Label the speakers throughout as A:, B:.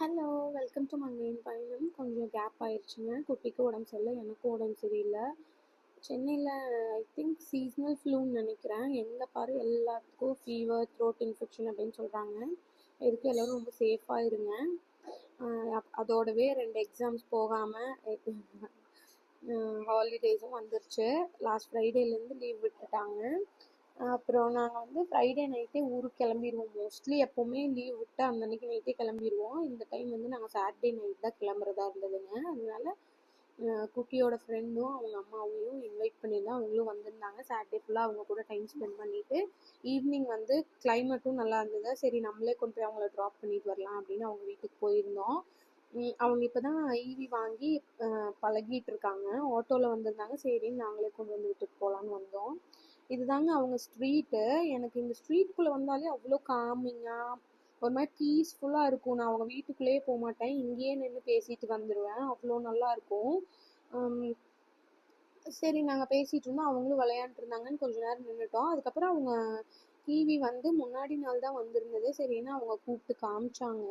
A: Hello, welcome to my main பயணம். கொஞ்சம் gap ஆயிடுச்சுங்க. குட்டிக்கு உடம்பு சரியில்லை, எனக்கும் உடம்பு சரியில்லை. சென்னையில் ஐ திங்க் சீஸ்னல் ஃப்ளூன்னு நினைக்கிறேன். எங்கே பாரு எல்லாத்துக்கும் ஃபீவர், த்ரோட் இன்ஃபெக்ஷன் அப்படின்னு சொல்கிறாங்க. எதுக்கு எல்லோரும் ரொம்ப சேஃபாக இருங்க. அதோடவே 2 எக்ஸாம்ஸ் போகாமல் ஹாலிடேஸும் வந்துருச்சு. லாஸ்ட் ஃப்ரைடேலேருந்து லீவ் விட்டுட்டாங்க. அப்புறம் நாங்கள் வந்து ஃப்ரைடே நைட்டே ஊருக்கு கிளம்பிடுவோம். மோஸ்ட்லி எப்போவுமே லீவ் விட்டு அந்த அன்றைக்கி நைட்டே கிளம்பிடுவோம். இந்த டைம் வந்து நாங்கள் சாட்டர்டே நைட் தான் கிளம்புறதா இருந்ததுங்க. அதனால குட்டியோட ஃப்ரெண்டும் அவங்க அம்மாவையும் இன்வைட் பண்ணியிருந்தோம். அவங்களும் வந்திருந்தாங்க. சாட்டர்டே ஃபுல்லாக அவங்க கூட டைம் ஸ்பெண்ட் பண்ணிவிட்டு ஈவினிங் வந்து கிளைமேட்டும் நல்லா இருந்தது. சரி நம்மளே கொண்டு போய் அவங்கள ட்ராப் பண்ணிட்டு வரலாம் அப்படின்னு அவங்க வீட்டுக்கு போயிருந்தோம். அவங்க இப்போ தான் ஈவி வாங்கி பழகிட்டு இருக்காங்க. ஆட்டோவில் வந்திருந்தாங்க. சரின்னு நாங்களே கொண்டு வந்து விட்டுட்டு போகலான்னு வந்தோம். இதுதாங்க அவங்க ஸ்ட்ரீட்டு. எனக்கு இந்த ஸ்ட்ரீட்குள்ளே வந்தாலே அவ்வளோ காமிங்காக ஒரு மாதிரி பீஸ்ஃபுல்லாக இருக்கும். நான் அவங்க வீட்டுக்குள்ளேயே போக மாட்டேன், இங்கேயே நின்று பேசிட்டு வந்துடுவேன். அவ்வளோ நல்லா இருக்கும். சரி நாங்கள் பேசிகிட்டு இருந்தோம், அவங்களும் விளையாண்டுட்டு இருந்தாங்கன்னு கொஞ்ச நேரம் நின்றுட்டோம். அதுக்கப்புறம் அவங்க டிவி வந்து முன்னாடி நாள் தான் வந்திருந்தது. சரின்னு அவங்க கூப்பிட்டு காமிச்சாங்க.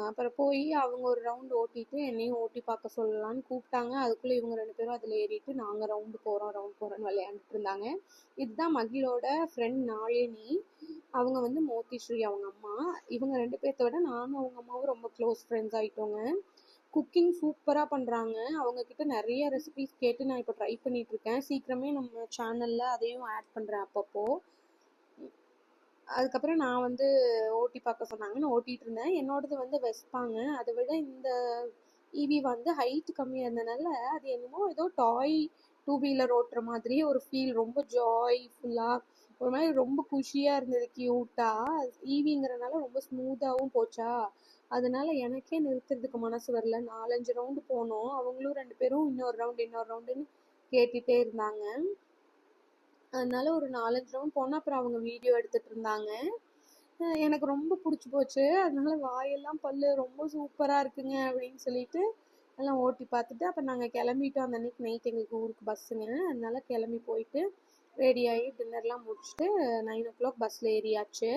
A: அப்புறம் போய் அவங்க ஒரு ரவுண்டு ஓட்டிட்டு என்னையும் ஓட்டி பார்க்க சொல்லலான்னு கூப்பிட்டாங்க. அதுக்குள்ளே இவங்க 2 பேரும் அதில் ஏறிட்டு நாங்கள் ரவுண்டு போகிறோன்னு விளையாண்டுட்டு இருந்தாங்க. இதுதான் மகிழோட ஃப்ரெண்ட் நாளினி. அவங்க வந்து மோத்திஸ்ரீ அவங்க அம்மா. இவங்க 2 பேர்த்த விட நானும் அவங்க அம்மாவும் ரொம்ப க்ளோஸ் ஃப்ரெண்ட்ஸ் ஆகிட்டோங்க. குக்கிங் சூப்பராக பண்ணுறாங்க. அவங்கக்கிட்ட நிறைய ரெசிபிஸ் கேட்டு நான் இப்போ ட்ரை பண்ணிகிட்ருக்கேன். சீக்கிரமே நம்ம சேனலில் அதையும் ஆட் பண்ணுறேன் அப்பப்போ. அதுக்கப்புறம் நான் வந்து ஓட்டி பார்க்க சொன்னாங்க, நான் ஓட்டிகிட்டு இருந்தேன். என்னோடது வந்து வெஸ்பாங்க. அதை விட இந்த ஈவி வந்து ஹைட் கம்மியாக இருந்தனால அது என்னமோ ஏதோ டாய் 2 வீலர் ஓட்டுற மாதிரியே ஒரு ஃபீல். ரொம்ப ஜாய்ஃபுல்லாக ஒரு மாதிரி ரொம்ப குஷியாக இருந்தது, க்யூட்டாக. ஈவிங்கிறனால ரொம்ப ஸ்மூத்தாகவும் போச்சா, அதனால எனக்கே நிறுத்துறதுக்கு மனசு வரல. 4-5 ரவுண்டு போனோம். அவங்களும் 2 பேரும் இன்னொரு ரவுண்டுன்னு கேட்டுகிட்டே இருந்தாங்க. அதனால ஒரு 4-5 ரவுண்ட் போனால் அப்புறம் அவங்க வீடியோ எடுத்துகிட்டு இருந்தாங்க. எனக்கு ரொம்ப பிடிச்சி போச்சு. அதனால வாயெல்லாம் பல்லு ரொம்ப சூப்பராக இருக்குங்க அப்படின்னு சொல்லிட்டு எல்லாம் ஓட்டி பார்த்துட்டு அப்புறம் நாங்கள் கிளம்பிட்டோம். அந்த அன்றைக்கி நைட் எங்களுக்கு ஊருக்கு பஸ்ஸுங்க. அதனால கிளம்பி போயிட்டு ரெடி ஆகி டின்னர்லாம் முடிச்சுட்டு 9 o'clock பஸ்ஸில் ஏறியாச்சு.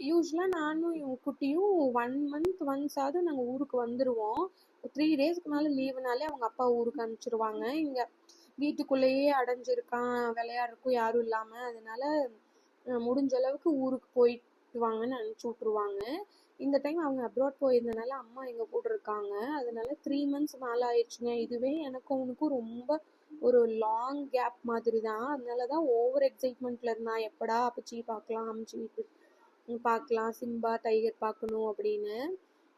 A: யூஸ்வலாக நானும் இவங்க குட்டியும் 1 month ஒன்ஸாவது நாங்கள் ஊருக்கு வந்துடுவோம். 3 டேஸ்க்கு மேலே லீவுனாலே அவங்க அப்பா ஊருக்கு அனுப்பிச்சிருவாங்க. இங்கே வீட்டுக்குள்ளேயே அடைஞ்சிருக்கான், விளையாடுறதுக்கும் யாரும் இல்லாமல். அதனால முடிஞ்ச அளவுக்கு ஊருக்கு போயிட்டு வாங்கன்னு அனுப்பிச்சி விட்ருவாங்க. இந்த டைம் அவங்க அப்ராட் போயிருந்தனால அம்மா எங்கள் கூட இருக்காங்க. அதனால 3 months மேலே ஆயிடுச்சுங்க. இதுவே எனக்கும் அவனுக்கும் ரொம்ப ஒரு லாங் கேப் மாதிரி தான். அதனால தான் ஓவர் எக்ஸைட்மெண்ட்டில் இருந்தான். எப்படா அப்பச்சி பார்க்கலாம், அம்ச்சி வீட்டு பார்க்கலாம், சிம்பா டைகர் பார்க்கணும் அப்படின்னு.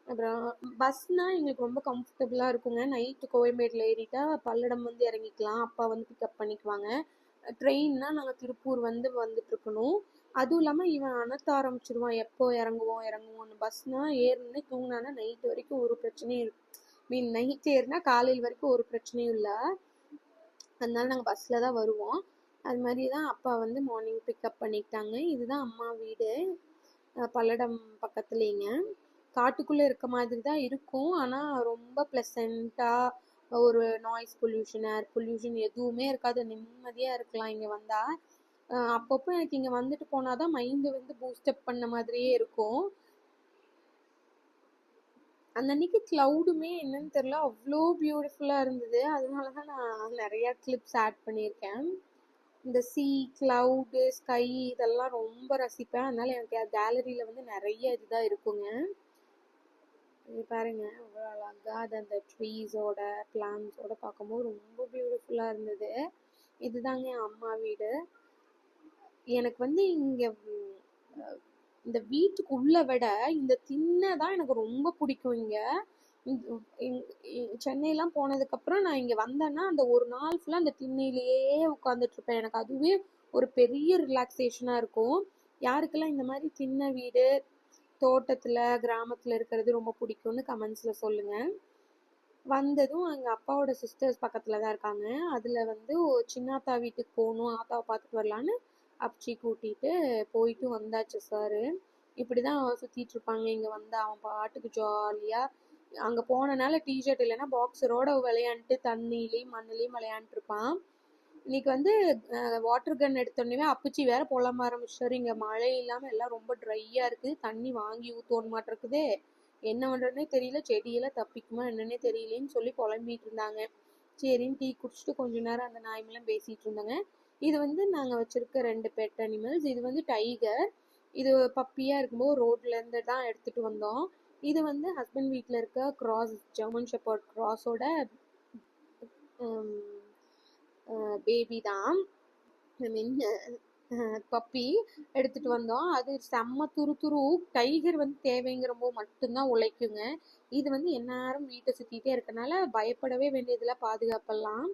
A: அப்புறம் பஸ்னால் எங்களுக்கு ரொம்ப கம்ஃபர்டபுளாக இருக்குங்க. நைட்டு கோயம்பேட்டில் ஏறிட்டா பல்லடம் வந்து இறங்கிக்கலாம், அப்பா வந்து பிக்கப் பண்ணிக்குவாங்க. ட்ரெயின்னா நாங்கள் திருப்பூர் வந்துட்டுருக்கணும். அதுவும் இல்லாமல் இவன் அனத்த ஆரம்பிச்சிருவான், எப்போ இறங்குவோன்னு. பஸ்னால் ஏறினே தூங்கினானா நைட்டு வரைக்கும் ஒரு பிரச்சனையும் நைட் ஏறினா காலையில் வரைக்கும் ஒரு பிரச்சனையும் இல்லை. அதனால நாங்கள் பஸ்ஸில் தான் வருவோம். அது மாதிரி தான் அப்பா வந்து மார்னிங் பிக்கப் பண்ணிக்கிட்டாங்க. இதுதான் அம்மா வீடு, பல்லடம் பக்கத்துலேங்க. காட்டுக்குள்ளே இருக்க மாதிரி தான் இருக்கும், ஆனால் ரொம்ப ப்ளசண்ட்டாக ஒரு நாய்ஸ் பொல்யூஷன், ஏர் பொல்யூஷன் எதுவுமே இருக்காது. நிம்மதியாக இருக்கலாம் இங்கே வந்தால். அப்பப்போ எனக்கு இங்கே வந்துட்டு போனால் தான் மைண்டு வந்து பூஸ்டப் பண்ண மாதிரியே இருக்கும். அந்த அன்னைக்கு க்ளவுடுமே என்னன்னு தெரில, அவ்வளோ பியூட்டிஃபுல்லாக இருந்தது. அதனால தான் நான் நிறையா கிளிப்ஸ் ஆட் பண்ணியிருக்கேன். இந்த க்ளவுடு, ஸ்கை இதெல்லாம் ரொம்ப ரசிப்பேன். அதனால எனக்கு கேலரியில் வந்து நிறைய இதுதான் இருக்குங்க. இது பாருங்க, அவ்வளோ அழகாக அது அந்த ட்ரீஸோட பிளான்ஸோட பார்க்கும்போது ரொம்ப பியூட்டிஃபுல்லாக இருந்தது. இதுதாங்க என் அம்மா வீடு. எனக்கு வந்து இங்கே இந்த வீட்டுக்குள்ளே விட இந்த திண்ணை தான் எனக்கு ரொம்ப பிடிக்கும். இங்கே சென்னையெல்லாம் போனதுக்கப்புறம் நான் இங்கே வந்தேன்னா அந்த ஒரு நாள் ஃபுல்லாக அந்த திண்ணையிலேயே உட்காந்துட்ருப்பேன். எனக்கு அதுவே ஒரு பெரிய ரிலாக்ஸேஷனாக இருக்கும். யாருக்கெல்லாம் இந்த மாதிரி திண்ணை வீடு, தோட்டத்தில், கிராமத்தில் இருக்கிறது ரொம்ப பிடிக்கும்னு கமெண்ட்ஸில் சொல்லுங்கள். வந்ததும் எங்கள் அப்பாவோட சிஸ்டர்ஸ் பக்கத்தில் தான் இருக்காங்க. அதில் வந்து சின்னாத்தா வீட்டுக்கு போகணும், ஆத்தாவை பார்த்துட்டு வரலான்னு அப்பச்சி கூட்டிகிட்டு போயிட்டு வந்தாச்சு சார். இப்படி தான் சுற்றிட்டு இருப்பாங்க. இங்கே வந்து அவன் பாட்டுக்கு ஜாலியாக அங்கே போனனால டிஷர்ட் இல்லைன்னா பாக்ஸரோட விளையாண்டுட்டு தண்ணியிலையும் மண்ணிலையும் விளையாண்டுருப்பான். இன்னைக்கு வந்து வாட்டர் கன் எடுத்தோடனே அப்பச்சி வேற புலம்ப ஆரம்பிச்சாரு. இங்கே மழை இல்லாமல் எல்லாம் ரொம்ப ட்ரையாக இருக்குது, தண்ணி வாங்கி ஊற்றுவோன்னு மாட்டிருக்குது, என்ன பண்ணுறதுனே தெரியல, செடியெல்லாம் தப்பிக்குமா என்னன்னே தெரியலேன்னு சொல்லி புலம்பிட்டு இருந்தாங்க. சரின்னு டீ குடிச்சிட்டு கொஞ்ச நேரம் அந்த நாய்மெல்லாம் பேசிகிட்டு இருந்தாங்க. இது வந்து நாங்கள் வச்சுருக்க 2 பெட் அனிமல்ஸ். இது வந்து டைகர். இது பப்பியாக இருக்கும்போது ரோட்லேருந்து தான் எடுத்துகிட்டு வந்தோம். இது வந்து ஹஸ்பண்ட் வீட்டில் இருக்க கிராஸ், ஜெர்மன் ஷெப்பர்ட் கிராஸோட பேபி தான். ஐ மீன் பப்பி எடுத்துகிட்டு வந்தோம். அது செம்ம துரு. டைகர் வந்து தேவைங்கிறப்போ மட்டும்தான் உழைக்குங்க. இது வந்து எந்நேரம் வீட்டை சுற்றிட்டே இருக்கனால பயப்படவே வேண்டியதில்லை, பாதுகாப்பெல்லாம்.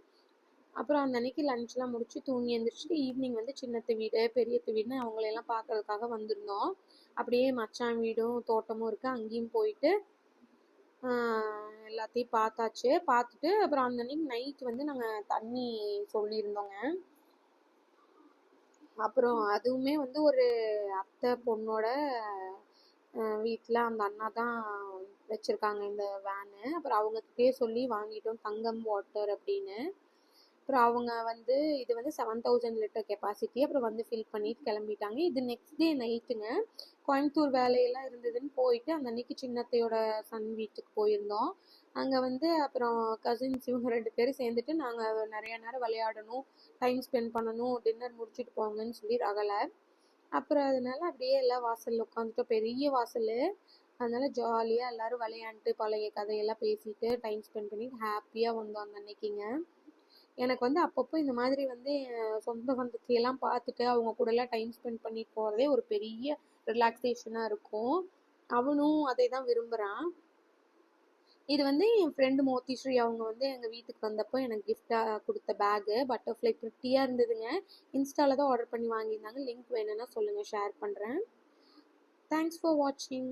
A: அப்புறம் அந்த அன்னைக்கு லஞ்ச்லாம் முடிச்சு தூங்கி எழுந்திரிச்சிட்டு ஈவினிங் வந்து சின்னத்து வீடு பெரியத்து வீடுன்னு அவங்களையெல்லாம் பார்க்கறதுக்காக வந்திருந்தோம். அப்படியே மச்சான் வீடும் தோட்டமும் இருக்குது, அங்கேயும் போயிட்டு எல்லாத்தையும் பார்த்தாச்சு. பார்த்துட்டு அப்புறம் அந்த அன்னைக்கு நைட் வந்து நாங்கள் தண்ணி சொல்லியிருந்தோங்க. அப்புறம் அதுவுமே வந்து ஒரு அத்தை பொண்ணோட வீட்டில் அந்த அண்ணா தான் வச்சுருக்காங்க இந்த வேனு. அப்புறம் அவங்கக்கிட்டே சொல்லி வாங்கிட்டோம், தங்கம் வாட்டர் அப்படின்னு. அப்புறம் அவங்க வந்து இது வந்து 7000 லிட்டர் கெப்பாசிட்டி. அப்புறம் வந்து ஃபில் பண்ணிட்டு கிளம்பிட்டாங்க. இது நெக்ஸ்ட் டே நைட்டுங்க. கோயம்புத்தூர் வேலையெல்லாம் இருந்ததுன்னு போயிட்டு அந்த அன்னைக்கு சின்னத்தையோட சன் வீட்டுக்கு போயிருந்தோம். அங்கே வந்து அப்புறம் கசின்ஸ் இவங்க 2 பேரும் சேர்ந்துட்டு நாங்கள் நிறைய நேரம் விளையாடணும், டைம் ஸ்பெண்ட் பண்ணணும், டின்னர் முடிச்சுட்டு போங்கன்னு சொல்லி ரகலை. அப்புறம் அதனால அப்படியே எல்லாம் வாசலில் உட்காந்துட்டோம், பெரிய வாசல். அதனால ஜாலியாக எல்லோரும் விளையாண்டுட்டு பழைய கதையெல்லாம் பேசிட்டு டைம் ஸ்பெண்ட் பண்ணிட்டு ஹாப்பியாக வந்தோம் அந்த அன்னைக்குங்க. எனக்கு வந்து அப்பப்போ இந்த மாதிரி வந்து சொந்த பந்தத்தையெல்லாம் பார்த்துட்டு அவங்க கூடலாம் டைம் ஸ்பெண்ட் பண்ணிட்டு போகிறதே ஒரு பெரிய ரிலாக்ஸேஷனாக இருக்கும். அவனும் அதை தான் விரும்புகிறான். இது வந்து என் ஃப்ரெண்டு மோத்திஸ்ரீ அவங்க வந்து எங்கள் வீட்டுக்கு வந்தப்போ எனக்கு கிஃப்டாக கொடுத்த பேகு. பட்டர்ஃப்ளை ப்ரிட்டியாக இருந்ததுங்க. இன்ஸ்டாவில் தான் ஆர்டர் பண்ணி வாங்கியிருந்தாங்க. லிங்க் வேணும்னா சொல்லுங்கள், ஷேர் பண்ணுறேன். தேங்க்ஸ் ஃபார் வாட்சிங்.